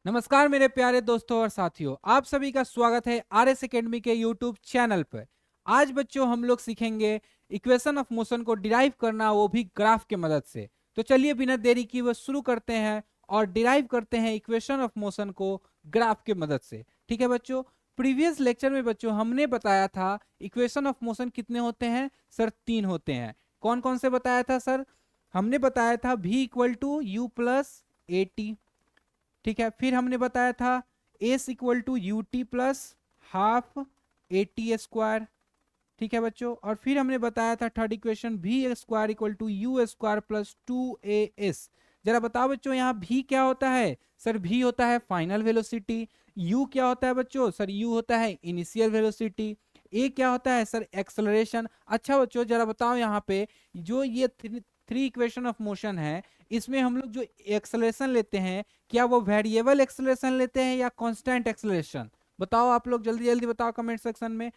नमस्कार मेरे प्यारे दोस्तों और साथियों, आप सभी का स्वागत है आरएस एकेडमी के यूट्यूब चैनल पर। आज बच्चों हम लोग सीखेंगे इक्वेशन ऑफ मोशन को डिराइव करना, वो भी ग्राफ के मदद से। तो चलिए बिना देरी की वो शुरू करते हैं और डिराइव करते हैं इक्वेशन ऑफ मोशन को ग्राफ के मदद से। ठीक है बच्चों, प्रीवियस लेक्चर में बच्चों हमने बताया था इक्वेशन ऑफ मोशन कितने होते हैं सर, 3 होते हैं। कौन कौन से बताया था सर? हमने बताया था v equal to U plus A T. ठीक है, फिर हमने बताया था S equal to U T plus half A T square. ठीक है बच्चों, और फिर हमने बताया था third equation V square equal to you square plus 2as। जरा बताओ बच्चों, यहाँ भी क्या होता है सर? भी होता है फाइनल वेलोसिटी। यू क्या होता है बच्चों? सर यू होता है इनिशियल वेलोसिटी। ए क्या होता है सर? एक्सेलरेशन। अच्छा बच्चों, जरा बताओ यहाँ पे जो ये थ्री इक्वेशन ऑफ मोशन है, इसमें हम लोग जो एक्सेलरेशन लेते हैं, क्या वो वेरिएबल एक्सेलरेशन लेते हैं या कांस्टेंट एक्सेलरेशन? बताओ आप लोग, जल्दी जल्दी बताओ कमेंट सेक्शन में।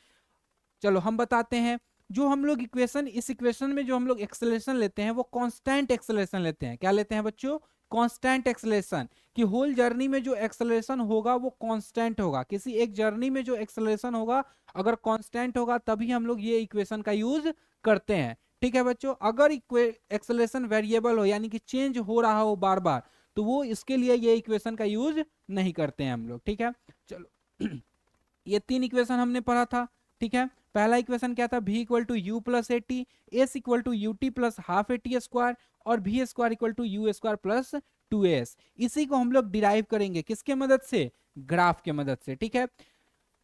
चलो हम बताते हैं। जो हम लोग इक्वेशन, इस इक्वेशन में जो हम लोग एक्सेलरेशन लेते हैं वो कांस्टेंट एक्सेलरेशन लेते हैं। क्या लेते हैं बच्चों? Constant acceleration. कि होल जर्नी में जो एक्सेलरेशन होगा वो कांस्टेंट होगा। किसी एक जर्नी में जो एक्सेलरेशन होगा अगर कांस्टेंट होगा तभी हम लोग ये इक्वेशन का यूज करते हैं। ठीक है बच्चों, अगर एक्सेलरेशन वेरिएबल हो यानी कि चेंज हो रहा हो बार बार, तो वो इसके लिए ये इक्वेशन का यूज नहीं करते हैं हम लोग। ठीक है, चलो ये 3 इक्वेशन हमने पढ़ा था। ठीक है, पहला इक्वेशन क्या था? v equal to U plus A T, S equal to U T plus half A T square, और V square equal to you square plus 2as। इसी को हम लोग डिराइव करेंगे किसके मदद से? ग्राफ के मदद से। ठीक है,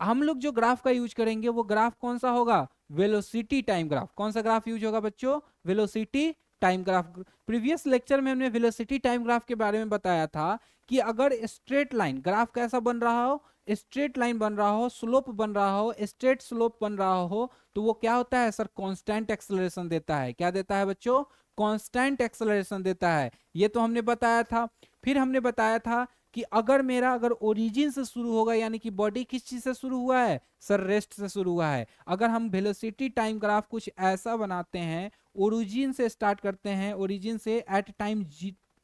हम लोग जो ग्राफ का यूज करेंगे वो ग्राफ कौन सा होगा? Velocity time graph. कौन सा ग्राफ यूज होगा बच्चों? Velocity time graph. Previous lecture में हमने वेलोसिटी टाइम ग्राफ के बारे में बताया था कि अगर स्ट्रेट लाइन ग्राफ कैसा बन रहा हो, स्ट्रेट लाइन बन रहा हो, स्लोप बन रहा हो, स्ट्रेट स्लोप बन रहा हो, तो वो क्या होता है सर? कांस्टेंट एक्सेलरेशन देता है। क्या देता है बच्चों? कांस्टेंट एक्सेलरेशन देता है। ये तो हमने बताया था। फिर हमने बताया था कि अगर ओरिजिन से शुरू होगा, यानी कि बॉडी किस चीज से शुरू हुआ है सर? रेस्ट से शुरू हुआ है। अगर हम वेलोसिटी टाइम ग्राफ कुछ ऐसा बनाते हैं, ओरिजिन से स्टार्ट करते हैं, ओरिजिन से एट टाइम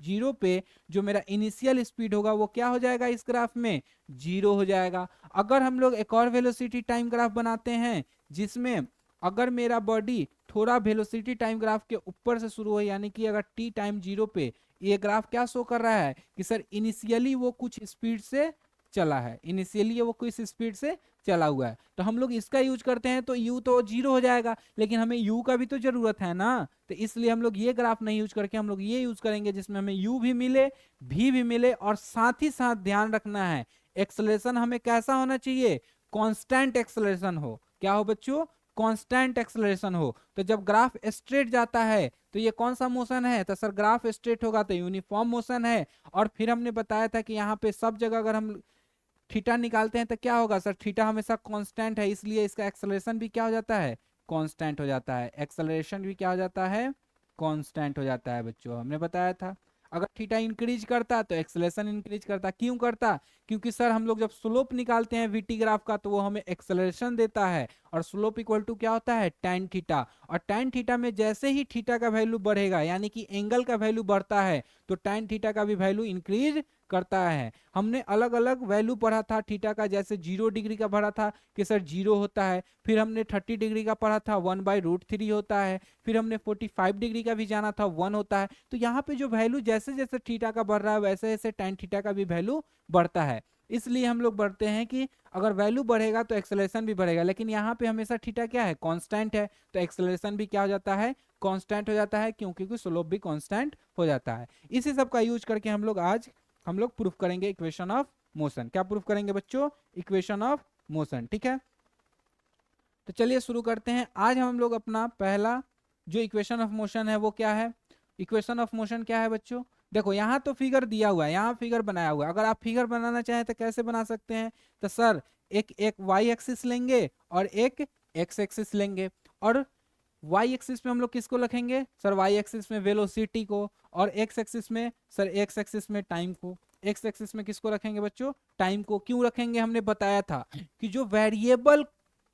जीरो पे जो मेरा इनिशियल स्पीड होगा वो क्या हो जाएगा इस ग्राफ में? जीरो हो जाएगा। अगर हम लोग एक और वेलोसिटी टाइम ग्राफ बनाते हैं जिसमें अगर मेरा बॉडी थोड़ा वेलोसिटी टाइम ग्राफ के ऊपर से शुरू हो, यानी कि अगर टी टाइम जीरो पे ये ग्राफ क्या शो कर रहा है कि सर इनिशियली वो कुछ स्पीड से चला है, इनिशियली वो कुछ स्पीड से चला हुआ है, तो हम लोग इसका यूज करते हैं तो u तो जीरो हो जाएगा, लेकिन हमें u का भी तो जरूरत है ना। तो इसलिए हम लोग ये ग्राफ नहीं यूज करके हम लोग ये यूज करेंगे जिसमें हमें u भी मिले, v भी मिले, और साथ ही साथ ध्यान रखना है एक्सेलरेशन हमें कैसा होना चाहिए? कांस्टेंट एक्सेलरेशन हो। क्या हो बच्चों? कांस्टेंट एक्सेलरेशन हो। तो जब ग्राफ स्ट्रेट जाता है तो ये कौन सा मोशन है? तो सर ग्राफ स्ट्रेट होगा तो यूनिफॉर्म मोशन है। और फिर हमने बताया था कि यहाँ पे सब जगह अगर हम थीटा निकालते हैं तो क्या होगा सर? थीटा हमेशा कांस्टेंट है, इसलिए इसका एक्सेलरेशन भी क्या हो जाता है? कांस्टेंट हो जाता है। एक्सेलरेशन भी क्या हो जाता है? कांस्टेंट हो जाता है बच्चों, हमने बताया था। अगर थीटा इंक्रीज करता तो एक्सेलरेशन इंक्रीज करता। क्यों करता? क्योंकि सर हम लोग जब स्लोप निकालते हैं वीटी ग्राफ का तो वो हमें एक्सेलरेशन देता है, और स्लोप इक्वल टू क्या होता है? tan theta. और tan थीटा में जैसे ही थीटा का वैल्यू बढ़ेगा, यानी कि एंगल का वैल्यू बढ़ता है, तो tan थीटा का भी वैल्यू इंक्रीज करता है। हमने अलग अलग वैल्यू पढ़ा था थीटा का, जैसे 0 डिग्री का पढ़ा था कि सर 0 होता है, फिर हमने 30 डिग्री का पढ़ा था 1/√3 होता है, फिर हमने 45 डिग्री का भी जाना था 1 होता है। तो यहाँ पे जो वैल्यू जैसे जैसे थीटा का बढ़ रहा है वैसे वैसे tan थीटा का भी वैल्यू बढ़ता है। इसलिए हम लोग बढ़ते हैं कि अगर वैल्यू बढ़ेगा तो एक्सेलरेशन भी बढ़ेगा, लेकिन यहाँ पे हमेशा थीटा क्या है? कांस्टेंट है, तो एक्सेलरेशन भी क्या हो जाता है? कांस्टेंट हो जाता है, क्योंकि स्लोप भी कांस्टेंट हो जाता है। इसी सब का यूज करके हम लोग प्रूफ करेंगे इक्वेशन ऑफ मोशन। क्या प्रूफ करेंगे बच्चों? Equation of motion. ठीक है, तो चलिए शुरू करते हैं। आज हम लोग अपना पहला जो इक्वेशन ऑफ मोशन है वो क्या है? इक्वेशन ऑफ मोशन क्या है बच्चों? देखो यहाँ तो फिगर दिया हुआ है, यहाँ फिगर बनाया हुआ है। अगर आप फिगर बनाना चाहें तो कैसे बना सकते हैं? तो सर एक एक वाई एक्सिस लेंगे और एक एक्स एक्सिस लेंगे, और वाई एक्सिस में हम लोग किसको रखेंगे सर? वाई एक्सिस में वेलोसिटी को, और एक्स एक्सिस में सर, एक्स एक्सिस में टाइम को। एक्स एक्सिस में किसको रखेंगे बच्चों? टाइम को। क्यों रखेंगे? हमने बताया था कि जो वेरिएबल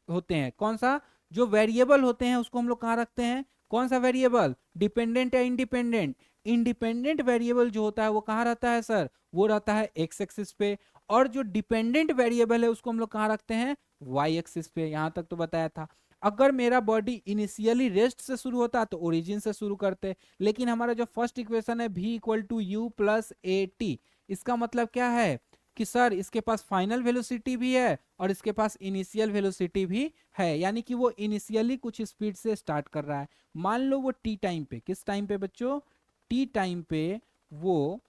होते हैं, कौन सा? जो वेरिएबल होते हैं उसको हम लोग कहाँ रखते हैं? कौन सा वेरिएबल? डिपेंडेंट या इंडिपेंडेंट? इंडिपेंडेंट वेरिएबल जो होता है वो कहाँ रहता है सर, वो रहता है एक्स एक्सिस पे, और जो डिपेंडेंट वेरिएबल है उसको हम लोग कहाँ रखते हैं, वाई एक्सिस पे। यहां तक तो बताया था। अगर मेरा बॉडी इनिशियली रेस्ट से शुरू होता तो ओरिजिन से शुरू करते, लेकिन हमारा जो फर्स्ट इक्वेशन है v equal to U plus A T, इसका मतलब क्या है कि सर इसके पास फाइनल वेलोसिटी भी है और इसके पास इनिशियल वेलोसिटी भी है, यानी कि वो इनिशियली कुछ स्पीड से स्टार्ट कर रहा है। मान लो वो टी टाइम पे, किस टाइम पे बच्चों, टी टाइम पे, वो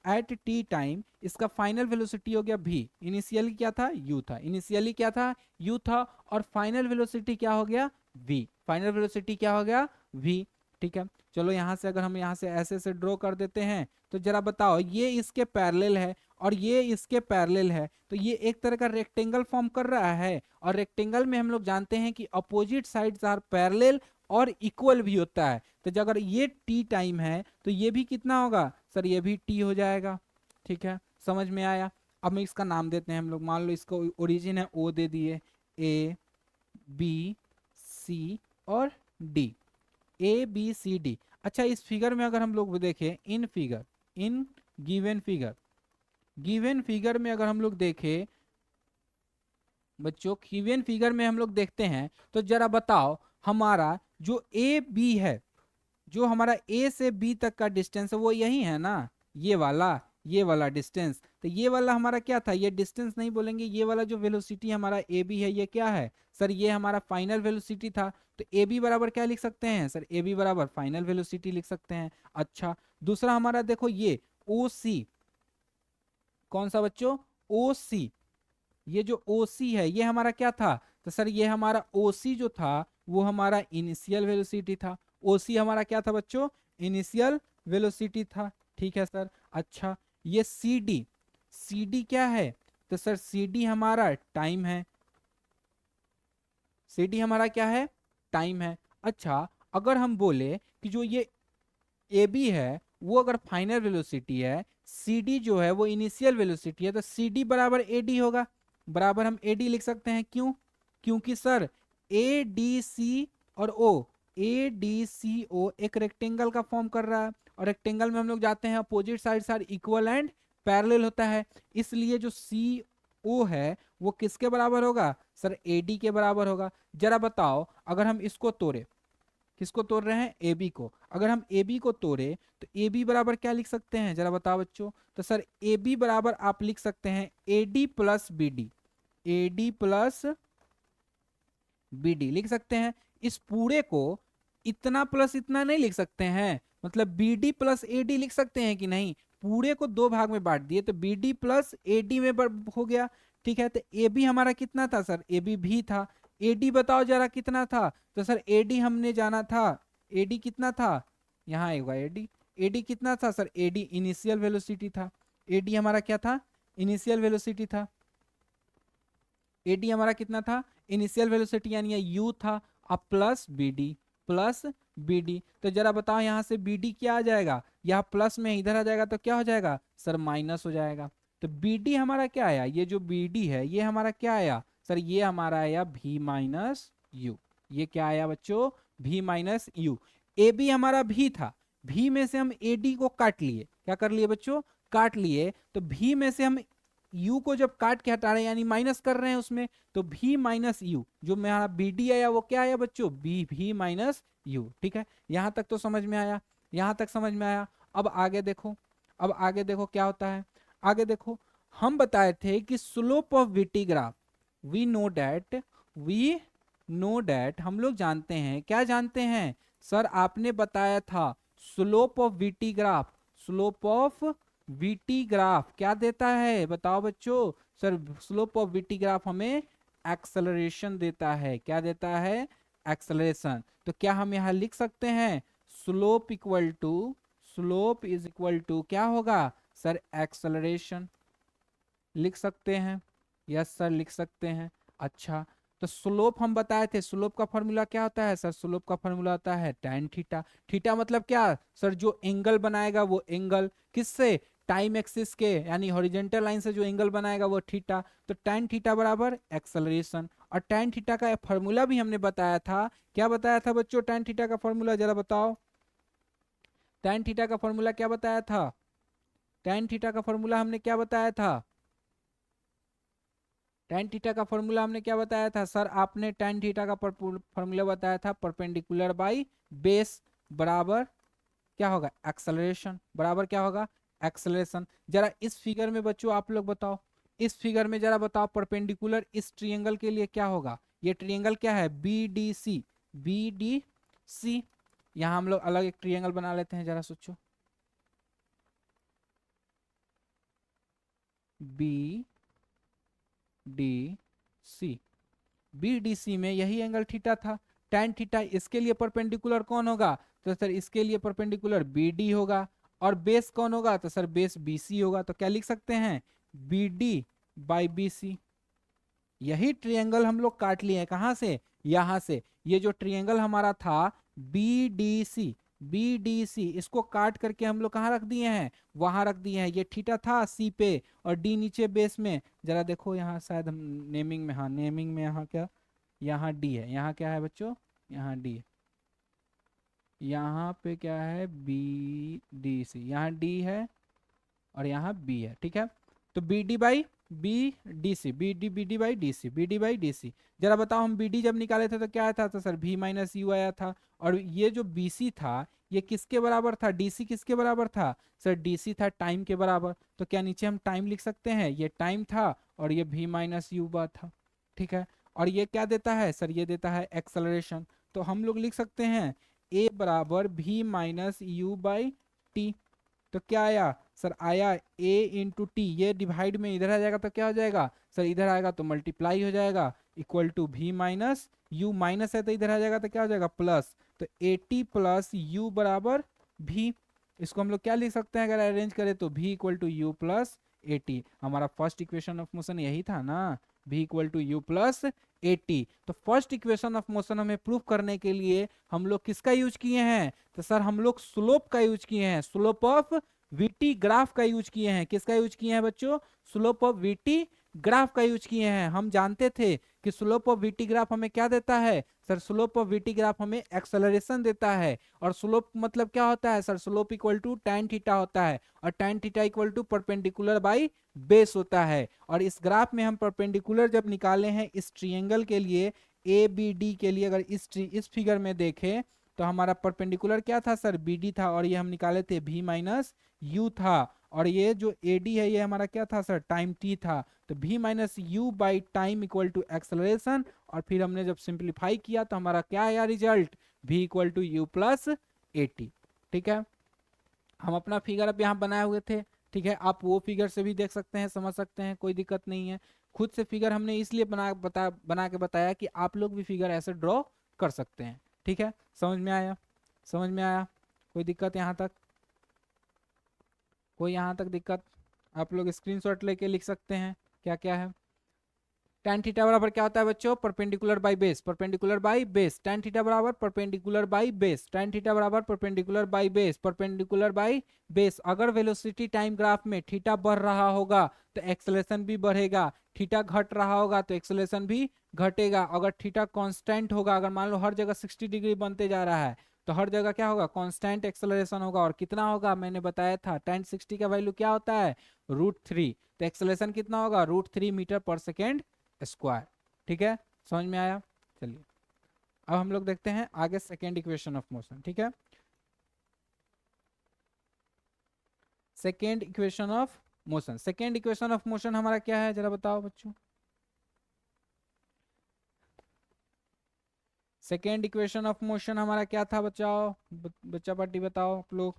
एट टी टाइम इसका फाइनल वेलोसिटी हो गया v, इनिशियली क्या था, u था, इनिशियली क्या था, u था, और फाइनल वेलोसिटी क्या हो गया, v, फाइनल वेलोसिटी क्या हो गया, v। ठीक है, चलो यहां से अगर हम यहां से ऐसे से ड्रॉ कर देते हैं तो जरा बताओ, ये इसके पैरेलल है और ये इसके पैरेलल है, तो ये एक तरह का रेक्टेंगल फॉर्म कर रहा है, और रेक्टेंगल में हम लोग जानते हैं कि अपोजिट साइड्स आर पैरेलल और इक्वल भी होता है। तो अगर ये टी टाइम है तो ये भी कितना होगा सर, ये भी टी हो जाएगा। ठीक है, समझ में आया। अब मैं इसका नाम देते हैं हम लोग, मान लो इसको ओरिजिन है ओ दे दिए, ए बी सी और D, A B C D. अच्छा, इस फिगर में अगर हम लोग देखें, in figure, in given figure, given figure में अगर हम लोग देखें बच्चों, गिवन फिगर में हम लोग देखते हैं तो जरा बताओ, हमारा जो ए बी है, जो हमारा ए से बी तक का डिस्टेंस है वो यही है ना, ये वाला डिस्टेंस। तो ये वाला हमारा क्या था, ये डिस्टेंस नहीं बोलेंगे, ये वाला जो वेलोसिटी हमारा ए बी है ये क्या है सर, ये हमारा फाइनल वेलोसिटी था। तो ए बी बराबर क्या लिख सकते हैं सर, ए बी बराबर फाइनल वेलोसिटी लिख सकते हैं। अच्छा, दूसरा हमारा देखो, ये ओ सी, कौन सा बच्चों, ओ सी, ये जो ओ सी है ये हमारा क्या था, तो सर ये हमारा ओ सी जो था वो हमारा इनिशियल वेलोसिटी था। ओ सी हमारा क्या था बच्चों, इनिशियल वेलोसिटी था। ठीक है सर। अच्छा, ये सी डी, सी डी क्या है, तो सर सी डी हमारा टाइम है, सी डी हमारा क्या है, टाइम है। अच्छा, अगर हम बोले कि जो ये ए बी है वो अगर फाइनल वेलोसिटी है, सी डी जो है वो इनिशियल वेलोसिटी है, तो सी डी बराबर ए डी होगा, बराबर हम ए डी लिख सकते हैं। क्यों, क्योंकि सर ए डी सी और ओ, ए डी सी ओ एक रेक्टेंगल का फॉर्म कर रहा है, और रेक्टेंगल में हम लोग जाते हैं opposite side are equal and parallel होता है, इसलिए जो सी ओ है वो किसके बराबर होगा सर, ए डी के बराबर होगा। जरा बताओ, अगर हम इसको तोड़े, किसको तोड़ रहे हैं, ए बी को, अगर हम ए बी को तोड़े तो ए बी बराबर क्या लिख सकते हैं, जरा बताओ बच्चों, तो सर ए बी बराबर आप लिख सकते हैं A D plus B D, A D plus B D लिख सकते हैं। इस पूरे को इतना प्लस इतना नहीं लिख सकते हैं, मतलब B D plus A D लिख सकते हैं कि नहीं, पूरे को दो भाग में बांट दिए तो B D plus A D में हो गया। ठीक है, तो ए बी हमारा कितना था सर, ए बी भी था, ए डी बताओ जरा कितना था, तो सर ए डी हमने जाना था, ए डी कितना था, यहाँ आएगा ए डी, ए डी कितना था sir, A D initial velocity था, ए डी हमारा क्या था, इनिशियल वेलोसिटी था, ए डी हमारा कितना था, इनिशियल वेलोसिटी, यानी यू था, अब plus B D, plus B D. तो जरा बताओ यहाँ से बी डी क्या आ जाएगा, यहाँ प्लस में इधर आ जाएगा तो क्या हो जाएगा सर, माइनस हो जाएगा। तो बी डी हमारा क्या आया, ये जो बी डी है ये हमारा क्या आया सर, ये हमारा आया भी माइनस यू, ये क्या आया बच्चों, भी माइनस यू। ए बी हमारा भी था, भी में से हम ए डी को काट लिए, क्या कर लिए बच्चों, काट लिए, तो भी में से हम यू को जब काट के हटा रहे हैं यानी माइनस कर रहे हैं उसमें, तो भी माइनस यू, जो मेरा बी डी आया वो क्या आया बच्चों, बी भी माइनस यू। ठीक है, यहां तक तो समझ में आया, यहां तक समझ में आया। अब आगे देखो, अब आगे देखो क्या होता है, आगे देखो, हम बताए थे कि slope of VT graph, we know that, we know that, हम लोग जानते हैं, क्या जानते हैं सर, आपने बताया था slope of VT graph, slope of VT graph क्या देता है बताओ बच्चों, sir slope of VT graph हमें एक्सेलरेशन देता है, क्या देता है, एक्सेलरेशन। तो क्या हम यहां लिख सकते हैं slope equal to, slope is equal to क्या होगा सर, एक्सेलरेशन, लिख सकते हैं, यस सर लिख सकते हैं। अच्छा, तो स्लोप हम बताए थे, स्लोप का फॉर्मूला क्या होता है सर, स्लोप का फॉर्मूला होता है tan थीटा, थीटा मतलब क्या सर, जो एंगल बनाएगा वो एंगल किससे, टाइम एक्सिस के, यानी हॉरिजॉन्टल लाइन से जो एंगल बनाएगा वो थीटा, तो tan थीटा बराबर एक्सेलरेशन। और tan थीटा का फॉर्मूला भी हमने बताया था, क्या बताया था बच्चों tan थीटा का फॉर्मूला, जरा बताओ, tan थीटा का फॉर्मूला क्या बताया था? tan थीटा का फॉर्मूला हमने क्या बताया था? tan थीटा का फॉर्मूला हमने क्या बताया था सर? आपने tan थीटा का फॉर्मूला बताया था परपेंडिकुलर बाई बेस बराबर क्या होगा? एक्सेलरेशन बराबर क्या होगा? एक्सेलरेशन। जरा इस फिगर में बच्चों आप लोग बताओ, इस फिगर में जरा बताओ परपेंडिकुलर इस ट्रायंगल के लिए क्या होगा? ये ट्रायंगल क्या है? B D C, B D C. यहां हम लोग अलग एक ट्रायंगल बना लेते हैं, जरा सोचो। B D C, B D C में यही एंगल थीटा था। tan थीटा इसके लिए परपेंडिकुलर कौन होगा? तो सर इसके लिए परपेंडिकुलर बी डी होगा। और बेस कौन होगा? तो सर बेस बी सी होगा। तो क्या लिख सकते हैं? B D by B C. यही ट्रायंगल हम लोग काट लिए हैं, कहां से? यहां से। ये जो ट्रायंगल हमारा था B D C, B D C, इसको काट करके हम लोग कहाँ रख दिए हैं? वहां रख दिए हैं। ये थीटा था सी पे और डी नीचे बेस में। जरा देखो यहाँ शायद हम नेमिंग में, हाँ नेमिंग में यहाँ क्या, यहाँ डी है। यहाँ क्या है बच्चों? यहाँ डी है। यहाँ पे क्या है? बी डी सी, यहाँ डी है और यहाँ बी है, ठीक है। तो B D by B D C, B D by D C, B D by D C. जरा बताओ हम बी डी जब निकाले थे तो क्या आया था? तो सर भी माइनस यू आया था। और ये जो बी सी था ये किसके बराबर था? डी सी किसके बराबर था? सर डी सी था टाइम के बराबर। तो क्या नीचे हम टाइम लिख सकते हैं? ये टाइम था और ये भी माइनस यू बार था, ठीक है। और ये क्या देता है सर? ये देता है एक्सेलरेशन। तो हम लोग लिख सकते हैं ए बराबर भी माइनस यू बाई टी। तो क्या आया सर? आया a इंटू टी। ये डिवाइड में इधर आ जाएगा तो क्या हो जाएगा सर? इधर आएगा तो मल्टीप्लाई हो जाएगा, इक्वल टू भी माइनस यू। माइनस है तो इधर आ जाएगा तो क्या हो जाएगा? प्लस। तो ए टी प्लस यू बराबर भी। इसको हम लोग क्या लिख सकते हैं अगर अरेंज करें? तो V equal to U plus A T. हमारा फर्स्ट इक्वेशन ऑफ मोशन यही था ना, V equal to U plus A T. तो फर्स्ट इक्वेशन ऑफ मोशन हमें प्रूव करने के लिए हम लोग किसका यूज किए हैं? तो सर हम लोग स्लोप का यूज किए हैं, स्लोप ऑफ वीटी ग्राफ का यूज किए हैं। किसका यूज किए हैं बच्चों? स्लोप ऑफ वीटी ग्राफ का यूज किए हैं। हम जानते थे कि स्लोप ऑफ वीटी ग्राफ हमें क्या देता है sir? Slope of VT graph हमें एक्सेलरेशन देता है। और स्लोप मतलब क्या होता है sir? Slope equal to tan theta होता है और tan theta equal to perpendicular by base होता है। और इस ग्राफ में हम परपेंडिकुलर जब निकाले हैं इस ट्रायंगल के लिए, ए बी डी के लिए, अगर इस फिगर में देखें तो हमारा परपेंडिकुलर क्या था सर? बी डी था और ये हम निकाले थे भी माइनस यू था। और ये जो ए डी है ये हमारा क्या था सर? टाइम टी था। तो V minus U by time equal to acceleration. और फिर हमने जब सिंप्लीफाई किया तो हमारा क्या आया result? V equal to U plus A T, ठीक है। हम अपना फिगर अब यहाँ बनाए हुए थे, ठीक है। आप वो फिगर से भी देख सकते हैं, समझ सकते हैं, कोई दिक्कत नहीं है। खुद से फिगर हमने इसलिए बना के बताया कि आप लोग भी फिगर ऐसे ड्रॉ कर सकते हैं, ठीक है। समझ में आया? समझ में आया? कोई दिक्कत यहाँ तक? कोई यहाँ तक दिक्कत? आप लोग स्क्रीनशॉट लेके लिख सकते हैं क्या क्या है। tan थीटा बराबर क्या होता है बच्चों? Perpendicular by base, perpendicular by base. tan theta बराबर perpendicular by base, tan theta बराबर perpendicular by base, perpendicular by base. अगर वेलोसिटी टाइम ग्राफ में थीटा बढ़ रहा होगा तो एक्सेलरेशन भी बढ़ेगा, थीटा घट रहा होगा तो एक्सेलरेशन भी घटेगा। अगर थीटा कांस्टेंट होगा, अगर मान लो हर जगह 60 डिग्री बनते जा रहा है तो हर जगह क्या होगा? कांस्टेंट एक्सेलरेशन होगा। और कितना होगा? मैंने बताया था tan 60 का वैल्यू क्या होता है? √3। तो एक्सेलरेशन कितना होगा? √3 मीटर पर सेकेंड स्क्वायर, ठीक है। समझ में आया? चलिए अब हम लोग देखते हैं आगे सेकेंड इक्वेशन ऑफ मोशन, ठीक है। Second equation of motion, second equation of motion हमारा क्या है जरा बताओ बच्चों? सेकेंड इक्वेशन ऑफ मोशन हमारा क्या था बच्चाओ? बच्चा पार्टी बताओ आप लोग।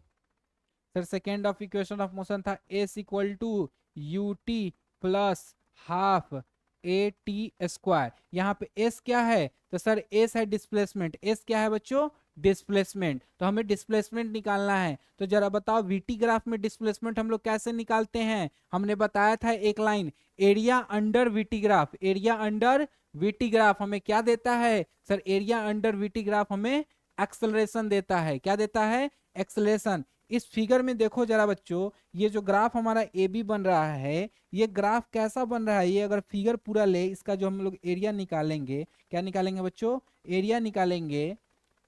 Sir second of equation of motion था S equal to U T plus half A T square. यहाँ पे एस क्या है? तो सर एस है डिस्प्लेसमेंट। एस क्या है बच्चों? डिस्प्लेसमेंट। तो हमें डिस्प्लेसमेंट निकालना है। तो जरा बताओ वीटी ग्राफ में डिस्प्लेसमेंट हम लोग कैसे निकालते हैं? हमने बताया था एक line, area under VT graph. Area under VT graph हमें क्या देता है sir? Area under VT graph हमें एक्सेलरेशन देता है। क्या देता है? एक्सेलरेशन। इस फिगर में देखो जरा बच्चों, ये जो ग्राफ हमारा ए बी बन रहा है, ये ग्राफ कैसा बन रहा है? ये अगर फिगर पूरा ले, इसका जो हम लोग एरिया निकालेंगे, क्या निकालेंगे बच्चों? एरिया निकालेंगे।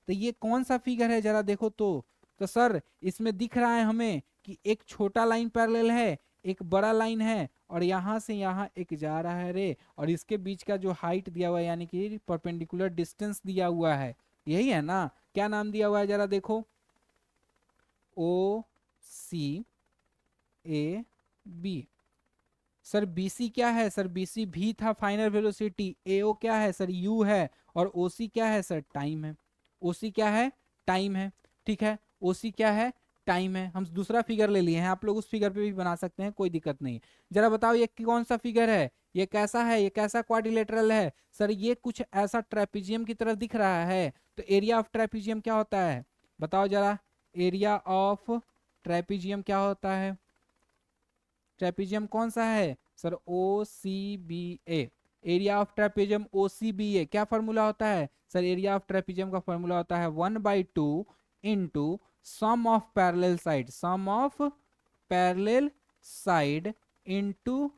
तो ये कौन सा फिगर है जरा देखो तो? तो सर इसमें दिख रहा है हमें कि एक छोटा लाइन पैरेलल है, एक बड़ा लाइन है, और यहाँ से यहाँ एक जा रहा है रे, और इसके बीच का जो हाइट दिया हुआ है यानी कि परपेंडिकुलर डिस्टेंस दिया हुआ है, यही है ना। क्या नाम दिया हुआ है जरा देखो, ओ सी ए बी। सर BC क्या है सर, BC भी था फाइनल वेलोसिटी, AO क्या है सर, U है, और OC क्या है सर, टाइम है। OC क्या है, टाइम है, ठीक है। OC क्या है, टाइम है। हम दूसरा फिगर ले लिए हैं, आप लोग उस फिगर पे भी बना सकते हैं, कोई दिक्कत नहीं। जरा बताओ ये कौन सा फिगर है, ये कैसा है, ये कैसा क्वाड्रिलेटरल है सर, ये कुछ ऐसा ट्रेपीजियम की तरह दिख रहा है। तो एरिया ऑफ ट्रेपीजियम क्या होता है, बताओ जरा, एरिया ऑफ ट्रेपीजियम क्या होता है, ट्रेपीजियम कौन सा है sir, OCBA। Area of trapezium OCBA, क्या फॉर्मूला होता है सर, एरिया ऑफ ट्रेपीजियम का फॉर्मूला होता है 1/2 into sum of parallel side, sum of parallel side into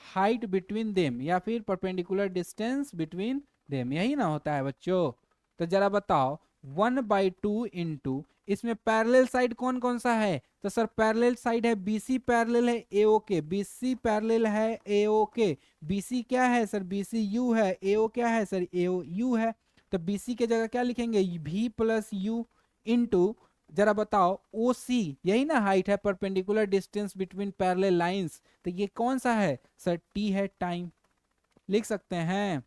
height between them, या फिर परपेंडिकुलर डिस्टेंस बिटवीन देम, यही ना होता है बच्चों। तो जरा बताओ 1/2 इंटू, इसमें पैरेलल साइड कौन कौन सा है, तो सर पैरेलल साइड है BC, पैरेलल है AO के, BC पैरेलल है AO के। BC क्या है सर, BC U है, AO क्या है सर, AO U है। तो BC के जगह क्या लिखेंगे, V प्लस U इंटू, जरा बताओ OC, यही ना हाइट है, perpendicular distance between parallel lines, तो ये कौन सा है सर, T है, टाइम, लिख सकते हैं।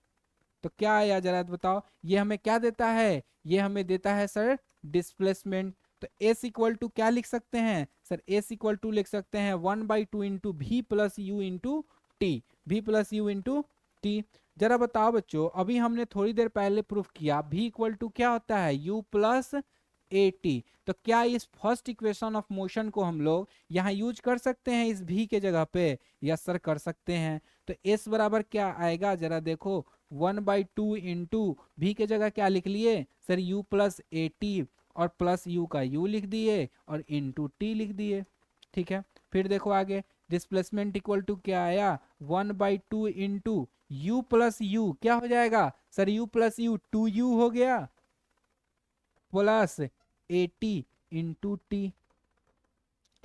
तो क्या आया जरा बताओ, ये हमें क्या देता है, ये हमें देता है सर डिस्प्लेसमेंट। तो S इक्वल टू क्या लिख सकते हैं सर, S इक्वल टू लिख सकते हैं 1/2 into V plus u into T, V plus u into T. जरा बताओ बच्चों, अभी हमने थोड़ी देर पहले प्रूफ किया V इक्वल टू क्या होता है, U प्लस AT। तो क्या इस फर्स्ट इक्वेशन ऑफ मोशन को हम लोग यहाँ यूज कर सकते हैं इस V के जगह पे, यस सर कर सकते हैं। तो S बराबर क्या आएगा जरा देखो, 1/2 इंटू V के जगह क्या लिख लिए सर, U प्लस AT, और प्लस U का U लिख दिए और इंटू T लिख दिए, ठीक है। फिर देखो आगे, डिस्प्लेसमेंट इक्वल टू क्या आया, 1/2 इंटू U प्लस U, क्या हो जाएगा sir, U plus U 2U हो गया, प्लस AT इंटू T,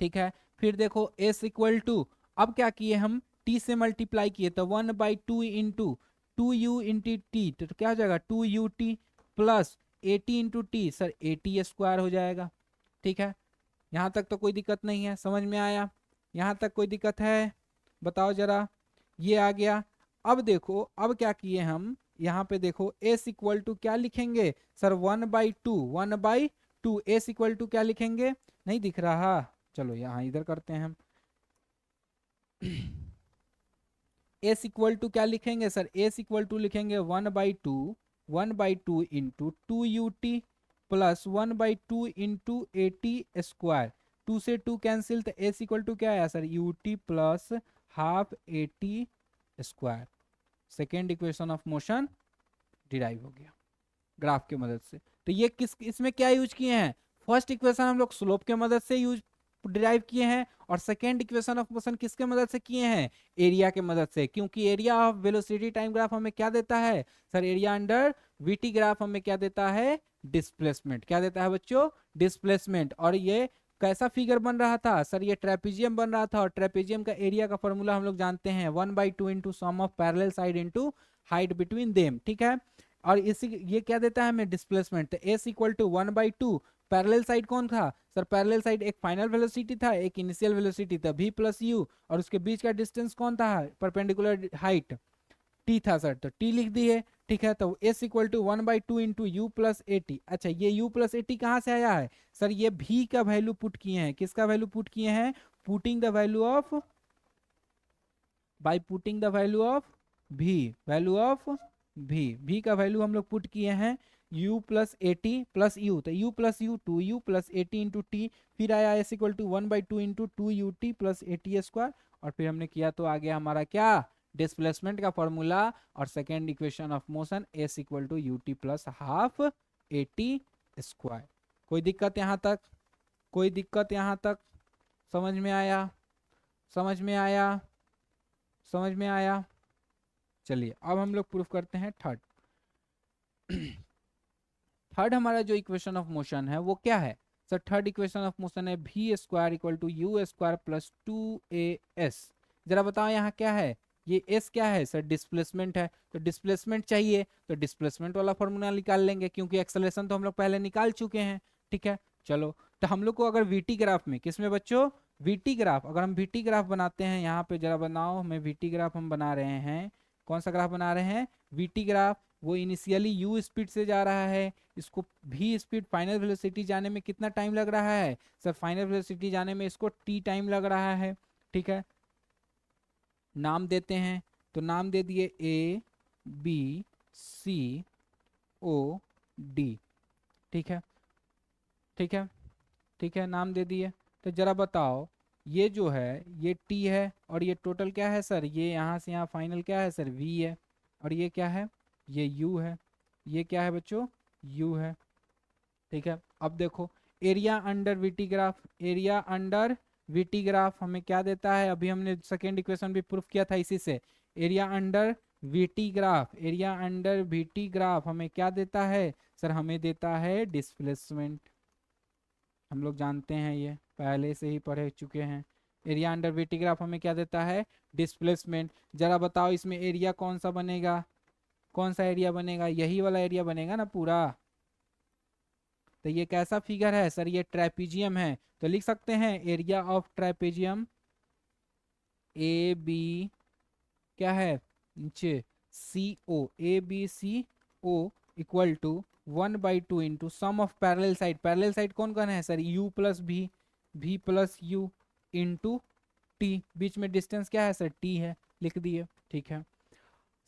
ठीक है। फिर देखो S इक्वल टू, अब क्या किए हम, T से मल्टीप्लाई किए, तो 1/2 इंटू 2U इंटू टी, तो क्या हो जाएगा 2UT plus AT into T, sir AT square हो जाएगा, ठीक है। यहाँ तक तो कोई दिक्कत नहीं है, समझ में आया, यहाँ तक कोई दिक्कत है, बताओ जरा, ये आ गया। अब देखो अब क्या किए हम, यहाँ पे देखो S इक्वल टू क्या लिखेंगे सर, 1/2 S इक्वल टू क्या लिखेंगे, नहीं दिख रहा, चलो यहाँ इधर करते हैं हम। S इक्वल टू क्या लिखेंगे सर, S इक्वल टू लिखेंगे 1/2 into 2UT plus 1/2 into AT square, 2 से 2 कैंसिल, तो S इक्वल टू क्या आया sir, UT plus half AT square. Second equation of motion derive हो गया ग्राफ के मदद से। तो ये किस, इसमें क्या यूज किए हैं, फर्स्ट इक्वेशन हम लोग स्लोप के मदद से यूज डिराइव किए हैं, और सेकेंड इक्वेशन ऑफ मोशन किसके मदद से किए हैं, एरिया के मदद से, क्योंकि area of velocity time graph हमें क्या देता है sir, area under VT graph हमें क्या देता है, डिस्प्लेसमेंट, क्या देता है बच्चों, डिस्प्लेसमेंट। और ये कैसा फिगर बन रहा था सर, ये ट्रेपीजियम बन रहा था, और ट्रेपीजियम का एरिया का फॉर्मूला हम लोग जानते हैं 1/2 into sum of parallel side into height between them, ठीक है। और इसी ये क्या देता है हमें, डिस्प्लेसमेंट। तो S equal to 1/2, parallel side कौन था सर, पैरेलल साइड एक फाइनल वेलोसिटी था, एक इनिशियल वेलोसिटी था V प्लस U, और उसके बीच का डिस्टेंस कौन था, परपेंडिकुलर हाइट T था सर, तो T लिख दिए, ठीक है। तो S equal to 1/2 into U plus AT। अच्छा ये U प्लस AT कहाँ से आया है सर, ये V का वैल्यू पुट किए हैं, किसका वैल्यू पुट किए हैं, putting the value of, by putting the value of V, value of V का वैल्यू हम लोग पुट किए हैं U plus AT plus U, तो U plus U 2U plus AT into T, फिर आया S equal to 1/2 into 2UT plus AT square, और फिर हमने किया तो आ गया हमारा क्या, डिस्प्लेसमेंट का फॉर्मूला, और second equation of motion S equal to UT plus half AT square. कोई दिक्कत यहाँ तक, कोई दिक्कत यहाँ तक, समझ में आया, समझ में आया, समझ में आया। चलिए अब हम लोग प्रूफ करते हैं थर्ड। थर्ड हमारा जो इक्वेशन ऑफ मोशन है वो क्या है sir third equation of motion है v square equal to you square plus 2as। जरा बताओ यहाँ क्या है, ये s क्या है सर, डिस्प्लेसमेंट है, तो डिस्प्लेसमेंट चाहिए तो डिस्प्लेसमेंट वाला फॉर्मूला निकाल लेंगे, क्योंकि एक्सेलरेशन तो हम लोग पहले निकाल चुके हैं। ठीक है, चलो तो हम लोग को अगर वीटी ग्राफ में, किसमें बच्चों, वीटी ग्राफ, अगर हम वीटी ग्राफ बनाते हैं, यहाँ पे जरा बनाओ, हमें वीटी ग्राफ हम बना रहे हैं, कौन सा ग्राफ बना रहे हैं, वीटी ग्राफ। वो इनिशियली u स्पीड से जा रहा है, इसको v स्पीड फाइनल वेलोसिटी जाने में कितना टाइम लग रहा है सर, फाइनल वेलोसिटी जाने में इसको t टाइम लग रहा है। ठीक है, नाम देते हैं, तो नाम दे दिए a b c o d। ठीक है, ठीक है, ठीक है, नाम दे दिए। तो जरा बताओ ये जो है ये t है, और ये टोटल क्या है सर, ये यहाँ से यहाँ फाइनल क्या है सर v है, और ये क्या है, ये u है, ये क्या है बच्चों, u है। ठीक है, अब देखो area under VT graph, area under VT graph हमें क्या देता है, अभी हमने सेकेंड इक्वेशन भी प्रूफ किया था इसी से। Area under VT graph, area under VT graph हमें क्या देता है सर, हमें देता है डिस्प्लेसमेंट। हम लोग जानते हैं, ये पहले से ही पढ़े चुके हैं। एरिया अंडर वीटी ग्राफ हमें क्या देता है, डिस्प्लेसमेंट। जरा बताओ इसमें एरिया कौन सा बनेगा, कौन सा एरिया बनेगा, यही वाला एरिया बनेगा ना पूरा। तो ये कैसा फिगर है सर, ये ट्रेपीजियम है, तो लिख सकते हैं area of trapezium a b क्या है नीचे c o, a B c o equal to 1/2 into sum of parallel side, parallel side कौन कौन है sir, u plus v plus u into t, बीच में डिस्टेंस क्या है सर, t है, लिख दिए। ठीक है,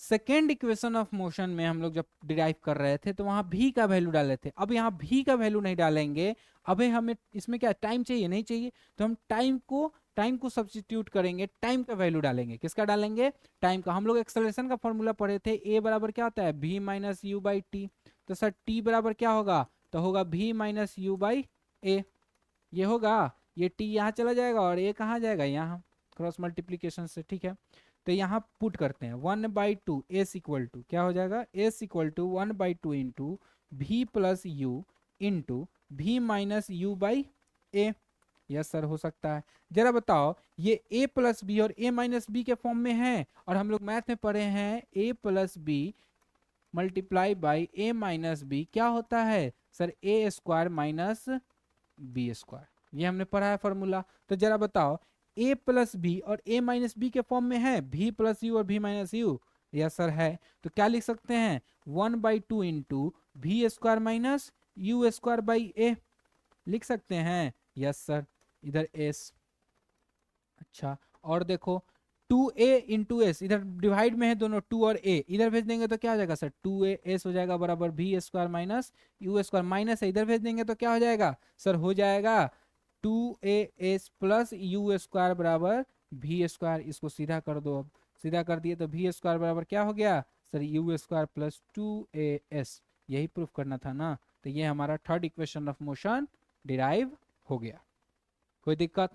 सेकेंड इक्वेशन ऑफ मोशन में हम लोग जब डिराइव कर रहे थे तो वहां भी का वैल्यू डाले थे, अब यहाँ भी का वैल्यू नहीं डालेंगे। अबे हमें इसमें क्या टाइम चाहिए, नहीं चाहिए, तो हम टाइम को सब्स्टिट्यूट करेंगे, टाइम का वैल्यू डालेंगे, किसका डालेंगे, टाइम का। हम लोग एक्सेलरेशन का फॉर्मूला पढ़े थे, a बराबर क्या होता है v minus U by T, तो सर t बराबर क्या होगा, तो होगा v माइनस यू बाई ए, ये होगा, ये t यहाँ चला जाएगा और a कहाँ जाएगा, यहाँ क्रॉस मल्टीप्लीकेशन से। ठीक है, तो यहाँ पुट करते हैं 1/2 एस इक्वल टू क्या हो जाएगा, एस इक्वल टू 1/2 इंटू भी प्लस यू इंटू भी minus U by A. Yes sir, हो सकता है। जरा बताओ ये a प्लस बी और a माइनस बी के फॉर्म में है, और हम लोग मैथ में पढ़े हैं a plus b multiply by a minus b क्या होता है sir, a square minus b square, ये हमने पढ़ा है फॉर्मूला। तो जरा बताओ a प्लस बी और a माइनस बी के फॉर्म में है, v प्लस यू और v minus u, yes sir है। तो क्या लिख सकते हैं 1/2 into v square minus u square by a, लिख सकते हैं, यस सर, इधर s। अच्छा, और देखो 2a इंटू एस, इधर डिवाइड में है दोनों 2 और a, इधर भेज देंगे तो क्या हो जाएगा सर 2as हो जाएगा बराबर v square minus u square, minus है इधर भेज देंगे तो क्या हो जाएगा सर, हो जाएगा 2as प्लस यू स्क्वायर बराबर वी स्क्वायर। इसको सीधा कर दो, अब सीधा कर दिए तो वी स्क्वायर बराबर क्या हो गया sir, you square plus 2as, यही प्रूफ करना था ना। तो ये हमारा third equation of motion derive हो गया, कोई दिक्कत।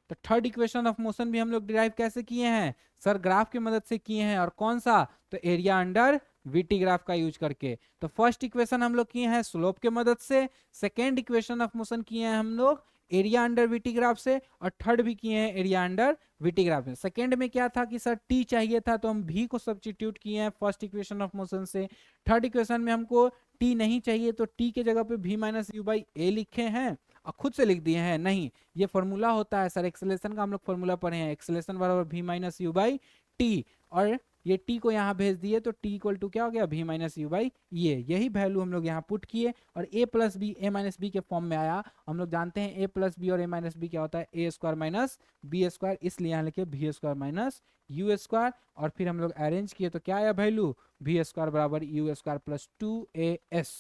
तो थर्ड इक्वेशन ऑफ मोशन भी हम लोग डिराइव कैसे किए हैं सर, ग्राफ की मदद से किए हैं, और कौन सा, तो एरिया अंडर वीटी ग्राफ का यूज करके। तो फर्स्ट इक्वेशन हम लोग किए हैं स्लोप के मदद से, सेकेंड इक्वेशन ऑफ मोशन किए हैं हम लोग एरिया अंडर वीटी ग्राफ से, और थर्ड भी किए हैं एरिया अंडर वीटी ग्राफ में। सेकेंड में क्या था कि सर टी चाहिए था, तो हम भी को सब्स्टिट्यूट किए हैं फर्स्ट इक्वेशन ऑफ मोशन से। थर्ड इक्वेशन में हमको टी नहीं चाहिए, तो टी के जगह पे भी माइनस यू बाई ए लिखे हैं, और खुद से लिख दिए हैं, नहीं ये फॉर्मूला होता है सर, एक्सेलेरेशन का हम लोग फॉर्मूला पढ़े हैं, एक्सेलेरेशन बराबर भी माइनस यू बाई टी, और ये t को यहाँ भेज दिए तो t इक्वल टू क्या हो गया, भी माइनस यू बाई ये, यही वैल्यू हम लोग यहाँ पुट किए, और a plus b a minus b के फॉर्म में आया। हम लोग जानते हैं a प्लस बी और a माइनस बी क्या होता है, a square minus b square, इसलिए यहाँ लिखे भी स्क्वायर माइनस यू स्क्वायर, और फिर हम लोग अरेंज किए तो क्या आया वैल्यू, भी स्क्वायर बराबर यू स्क्वायर प्लस 2as,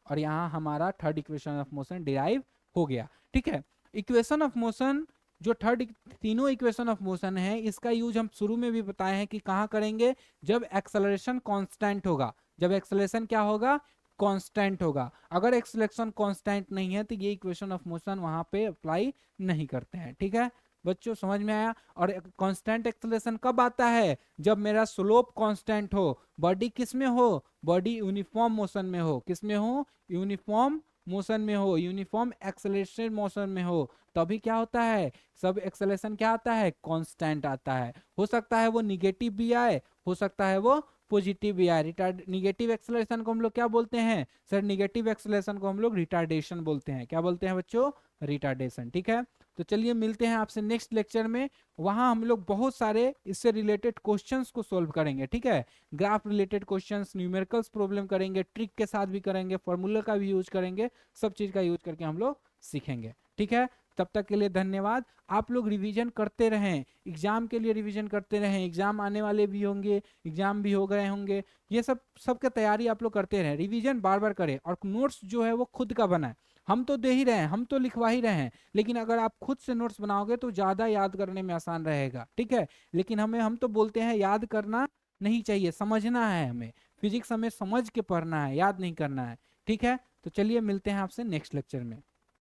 और यहाँ हमारा third equation of motion derive हो गया। ठीक है, इक्वेशन ऑफ मोशन जो थर्ड तीनों इक्वेशन ऑफ मोशन है, इसका यूज हम शुरू में भी बताए हैं कि कहाँ करेंगे, जब एक्सेलरेशन कांस्टेंट होगा, जब एक्सेलरेशन क्या होगा, कांस्टेंट होगा। अगर एक्सेलरेशन कांस्टेंट नहीं है तो ये इक्वेशन ऑफ मोशन वहां पे अप्लाई नहीं करते हैं। ठीक है बच्चों, समझ में आया। और कांस्टेंट एक्सेलरेशन कब आता है, जब मेरा स्लोप कांस्टेंट हो, बॉडी किस में हो, बॉडी यूनिफॉर्म मोशन में हो, किस में हो, यूनिफॉर्म मोशन में हो, यूनिफॉर्म एक्सेलरेटेड मोशन में हो, तभी क्या होता है, सब एक्सेलरेशन क्या आता है, कांस्टेंट आता है। हो सकता है वो निगेटिव भी आए, हो सकता है वो पॉजिटिव भी आए। रिटार्ड निगेटिव एक्सेलरेशन को हम लोग क्या बोलते हैं सर, निगेटिव एक्सेलरेशन को हम लोग रिटार्डेशन बोलते हैं। क्या बोलते हैं बच्चों, रिटार्डेशन। ठीक है, तो चलिए मिलते हैं आपसे नेक्स्ट लेक्चर में, वहां हम लोग बहुत सारे इससे रिलेटेड क्वेश्चंस को सोल्व करेंगे। ठीक है, graph related questions, numericals problem करेंगे, ट्रिक के साथ भी करेंगे, फॉर्मूला का भी यूज करेंगे, सब चीज का यूज करके हम लोग सीखेंगे। ठीक है, तब तक के लिए धन्यवाद। आप लोग रिवीजन करते रहें, एग्जाम के लिए रिवीजन करते रहें, एग्जाम आने वाले भी होंगे, एग्जाम भी हो गए होंगे, ये सब का तैयारी आप लोग करते रहें, रिवीजन बार बार करें, और नोट्स जो है वो खुद का बनाएं। हम तो दे ही रहे हैं, हम तो लिखवा ही रहे हैं, लेकिन अगर आप खुद से नोट्स बनाओगे तो ज्यादा याद करने में आसान रहेगा। ठीक है, लेकिन हम तो बोलते हैं याद करना नहीं चाहिए, समझना है हमें। फिजिक्स हमें समझ के पढ़ना है, याद नहीं करना है। ठीक है, तो चलिए मिलते हैं आपसे नेक्स्ट लेक्चर में।